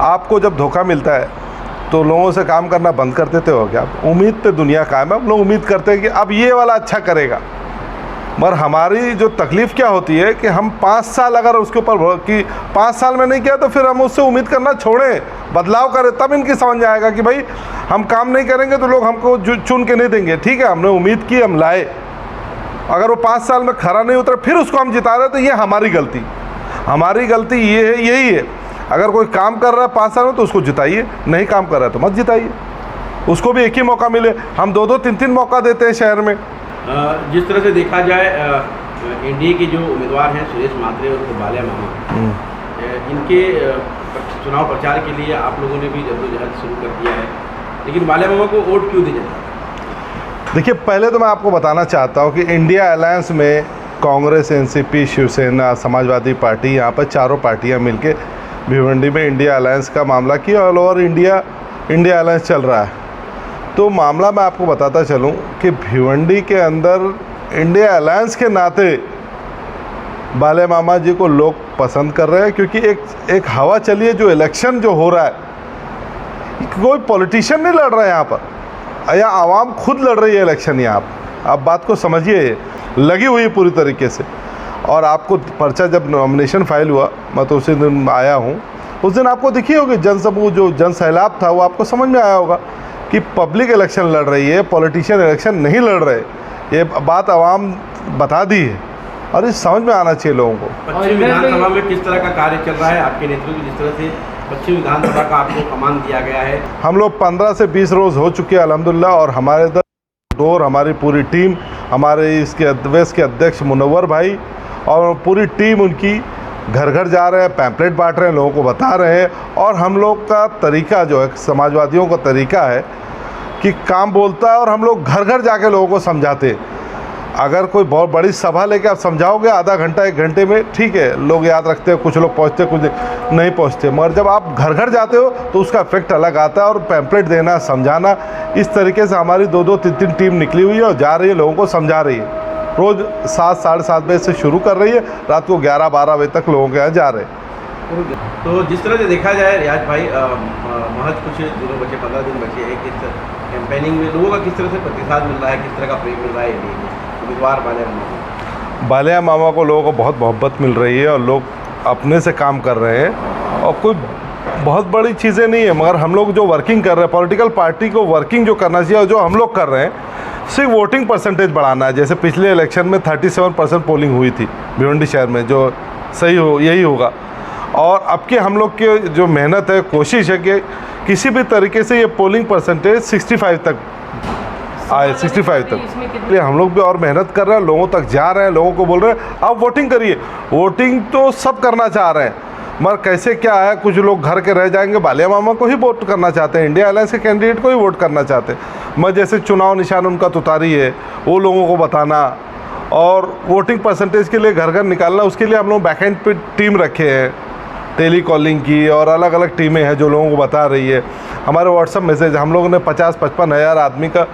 आपको जब धोखा मिलता है तो लोगों से काम करना बंद कर देते हो क्या? उम्मीद पे दुनिया कायम है। हम लोग उम्मीद करते हैं कि अब ये वाला अच्छा करेगा, मगर हमारी जो तकलीफ़ क्या होती है कि हम 5 साल अगर उसके ऊपर कि 5 साल में नहीं किया तो फिर हम उससे उम्मीद करना छोड़ें, बदलाव करें, तब इनकी समझ में आएगा कि भाई हम काम नहीं करेंगे तो लोग हमको चुन के नहीं देंगे। ठीक है, हमने उम्मीद की, हम लाए, अगर वो 5 साल में खरा नहीं उतरा फिर उसको हम जिता रहे तो ये हमारी गलती ये है, यही है। अगर कोई काम कर रहा है 5 साल में तो उसको जिताइए, नहीं काम कर रहा है तो मत जिताइए, उसको भी एक ही मौका मिले। हम 2-2, 3-3 मौका देते हैं शहर में। जिस तरह से देखा जाए एनडीए के जो उम्मीदवार हैं सुरेश म्हात्रे और बाल्या मामा, इनके चुनाव प्रचार के लिए आप लोगों ने भी जद्दोजहद शुरू कर दिया है, लेकिन बाल्या मामा को वोट क्यों दिया जाता है? देखिए, पहले तो मैं आपको बताना चाहता हूँ कि इंडिया अलायंस में कांग्रेस, एनसीपी, शिवसेना, समाजवादी पार्टी, यहाँ पर चारों पार्टियाँ मिलके भिवंडी में इंडिया अलायंस का मामला किया। ऑल ओवर इंडिया अलायंस चल रहा है। तो मामला मैं आपको बताता चलूं कि भिवंडी के अंदर इंडिया अलायंस के नाते बाल्या मामा जी को लोग पसंद कर रहे हैं, क्योंकि एक हवा चली है। जो इलेक्शन जो हो रहा है, कोई पॉलिटिशियन नहीं लड़ रहा है यहाँ पर, या आवाम खुद लड़ रही है इलेक्शन। यहाँ पर आप बात को समझिए, लगी हुई है पूरी तरीके से। और आपको पर्चा जब नॉमिनेशन फाइल हुआ, मैं तो उसी दिन आया हूँ, उस दिन आपको दिखी होगी जनसमूह, जो जन सैलाब था, वो आपको समझ में आया होगा कि पब्लिक इलेक्शन लड़ रही है, पॉलिटिशियन इलेक्शन नहीं लड़ रहे। ये बात आवाम बता दी है और ये समझ में आना चाहिए लोगों को। पश्चिम विधानसभा में किस तरह का कार्य चल रहा है आपके नेतृत्व में? जिस तरह से पश्चिम विधानसभा का आपको कमान दिया गया है, हम लोग 15 से 20 रोज़ हो चुके हैं अल्हम्दुलिल्लाह, और हमारे इधर डोर, हमारी पूरी टीम, हमारे इसके अद्वैस के अध्यक्ष मुनव्वर भाई और पूरी टीम उनकी घर घर जा रहे हैं, पैम्पलेट बांट रहे हैं, लोगों को बता रहे हैं। और हम लोग का तरीका जो है, समाजवादियों का तरीका है कि काम बोलता है और हम लोग घर घर जाके लोगों को समझाते हैं। अगर कोई बहुत बड़ी सभा लेके आप समझाओगे आधा घंटा 1 घंटे में, ठीक है, लोग याद रखते हैं, कुछ लोग पहुँचते, कुछ नहीं पहुँचते, मगर जब आप घर घर जाते हो तो उसका इफेक्ट अलग आता है। और पैम्पलेट देना, समझाना, इस तरीके से हमारी 2-2, 3-3 टीम निकली हुई है और जा रही है, लोगों को समझा रही है। रोज़ 7, साढ़े 7 बजे से शुरू कर रही है, रात को 11-12 बजे तक लोगों के यहाँ जा रहे हैं। तो जिस तरह से देखा जाए रियाज भाई, महज कुछ दिनों बचे, 15 दिन बचे हैं, किस कैंपेनिंग में लोगों का किस तरह से प्रतिसाद मिल रहा है, किस तरह का प्रेम मिल रहा है उम्मीदवार बाल्या मामा को? लोगों को बहुत मोहब्बत मिल रही है और लोग अपने से काम कर रहे हैं, और कोई बहुत बड़ी चीज़ें नहीं है। मगर हम लोग जो वर्किंग कर रहे हैं, पॉलिटिकल पार्टी को वर्किंग जो करना चाहिए और जो हम लोग कर रहे हैं, सिर्फ वोटिंग परसेंटेज बढ़ाना है। जैसे पिछले इलेक्शन में 37% पोलिंग हुई थी भिवंडी शहर में, जो सही हो यही होगा। और अब के हम लोग की जो मेहनत है, कोशिश है कि किसी भी तरीके से ये पोलिंग परसेंटेज 65 तक आए, 65 तक। इसलिए हम लोग भी और मेहनत कर रहे हैं, लोगों तक जा रहे हैं, लोगों को बोल रहे हैं आप वोटिंग करिए। वोटिंग तो सब करना चाह रहे हैं, मगर कैसे क्या है, कुछ लोग घर के रह जाएंगे, बाल्या मामा को ही वोट करना चाहते हैं, इंडिया अलायंस के कैंडिडेट को ही वोट करना चाहते हैं। मैं जैसे चुनाव निशान उनका तुतारी है, वो लोगों को बताना और वोटिंग परसेंटेज के लिए घर घर निकालना, उसके लिए हम लोग बैकएंड पे टीम रखे हैं, टेली कॉलिंग की और अलग अलग टीमें हैं जो लोगों को बता रही है। हमारे व्हाट्सअप मैसेज, हम लोगों ने 50-55 हज़ार आदमी का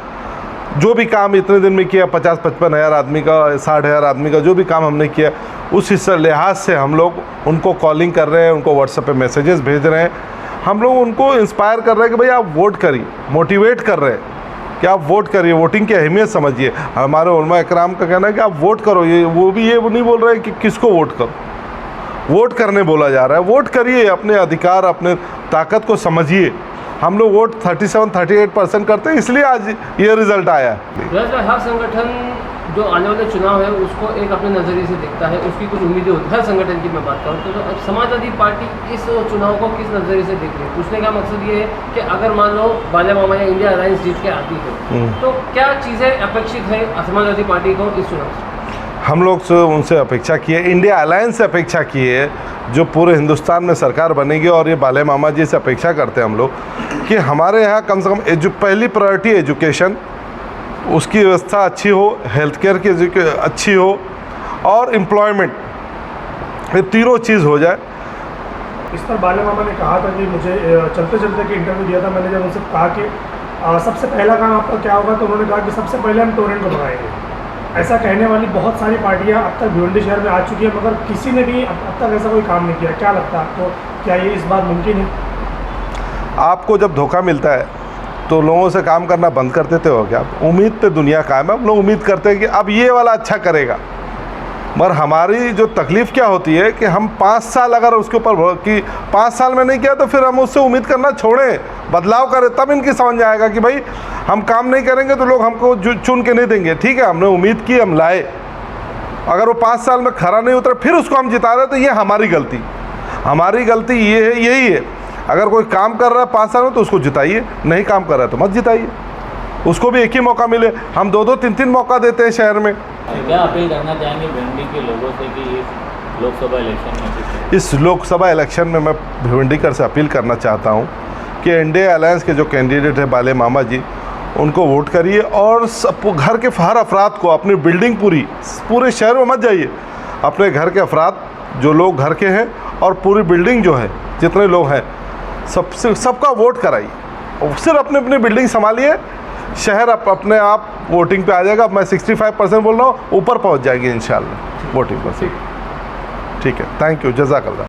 जो भी काम इतने दिन में किया, 50-55 हज़ार आदमी का, 60 हज़ार आदमी का जो भी काम हमने किया, उस हिस्से लिहाज से हम लोग उनको कॉलिंग कर रहे हैं, उनको व्हाट्सएप पे मैसेजेस भेज रहे हैं। हम लोग उनको इंस्पायर कर रहे हैं कि भाई आप वोट करिए, मोटिवेट कर रहे हैं कि आप वोट करिए, वोटिंग की अहमियत समझिए। हमारे उलमा इकराम का कहना है कि आप वोट करो, ये वो भी ये नहीं बोल रहे हैं कि किसको वोट करो, वोट करने बोला जा रहा है। वोट करिए, अपने अधिकार, अपने ताकत को समझिए। हम लोग वोट 37-38% करते हैं, इसलिए आज ये रिजल्ट आया है। हर संगठन जो आने वाले चुनाव है उसको एक अपने नज़रिए से देखता है, उसकी कुछ उम्मीदें होती है, हर संगठन की मैं बात करूँ तो समाजवादी पार्टी इस चुनाव को किस नज़रिए से देख रही है? पूछने का मकसद ये है कि अगर मान लो बाल्या मामा या इंडिया अलायंस जीत के आती है तो क्या चीज़ें अपेक्षित है समाजवादी पार्टी को इस चुनाव से? हम लोग से उनसे अपेक्षा की है, इंडिया अलायंस से अपेक्षा की है, जो पूरे हिंदुस्तान में सरकार बनेगी। और ये बाल्या मामा जी से अपेक्षा करते हैं हम लोग कि हमारे यहाँ कम से कम पहली प्रायोरिटी एजुकेशन, उसकी व्यवस्था अच्छी हो, हेल्थ केयर की अच्छी हो और एम्प्लॉयमेंट, ये तीनों चीज़ हो जाए। इस पर बाल्या मामा ने कहा था कि मुझे चलते चलते कि इंटरव्यू दिया था, मैंने जब उनसे कहा कि सबसे पहला काम आपका क्या होगा, तो उन्होंने कहा कि सबसे पहले हम टोरेंट को भगाएंगे। ऐसा कहने वाली बहुत सारी पार्टियां अब तक भिवंडी शहर में आ चुकी है, मगर किसी ने भी अब तक ऐसा कोई काम नहीं किया। क्या लगता है आपको, क्या ये इस बार मुमकिन है? आपको जब धोखा मिलता है तो लोगों से काम करना बंद कर देते हो क्या? उम्मीद पे दुनिया कायम है। हम लोग उम्मीद करते हैं कि अब ये वाला अच्छा करेगा, मगर हमारी जो तकलीफ़ क्या होती है कि हम 5 साल अगर उसके ऊपर कि 5 साल में नहीं किया तो फिर हम उससे उम्मीद करना छोड़ें, बदलाव करें, तब इनकी समझ में आएगा कि भाई हम काम नहीं करेंगे तो लोग हमको चुन के नहीं देंगे। ठीक है, हमने उम्मीद की, हम लाए, अगर वो 5 साल में खरा नहीं उतरा फिर उसको हम जिता रहे तो ये हमारी गलती ये है, यही है। अगर कोई काम कर रहा है 5 साल में तो उसको जिताइए, नहीं काम कर रहा है तो मत जिताइए, उसको भी एक ही मौका मिले। हम 2-2, 3-3 मौका देते हैं शहर में। क्या अपील करना चाहेंगे भिवंडी के लोगों से कि इस लोकसभा इलेक्शन में? इस लोकसभा इलेक्शन में मैं भिवंडीकर से अपील करना चाहता हूं कि एनडीए अलायंस के जो कैंडिडेट है बाले मामा जी, उनको वोट करिए और सब घर के हर अफराद को अपनी बिल्डिंग पूरे शहर में मत जाइए, अपने घर के अफराद जो लोग घर के हैं और पूरी बिल्डिंग जो है जितने लोग हैं सबका वोट कराइए और सिर्फ अपनी बिल्डिंग संभालिए। शहर अपने आप वोटिंग पे आ जाएगा। मैं 65% बोल रहा हूँ, ऊपर पहुँच जाएगी इंशाल्लाह वोटिंग परसेंट। ठीक है, थैंक यू, जज़ाकल्लाह।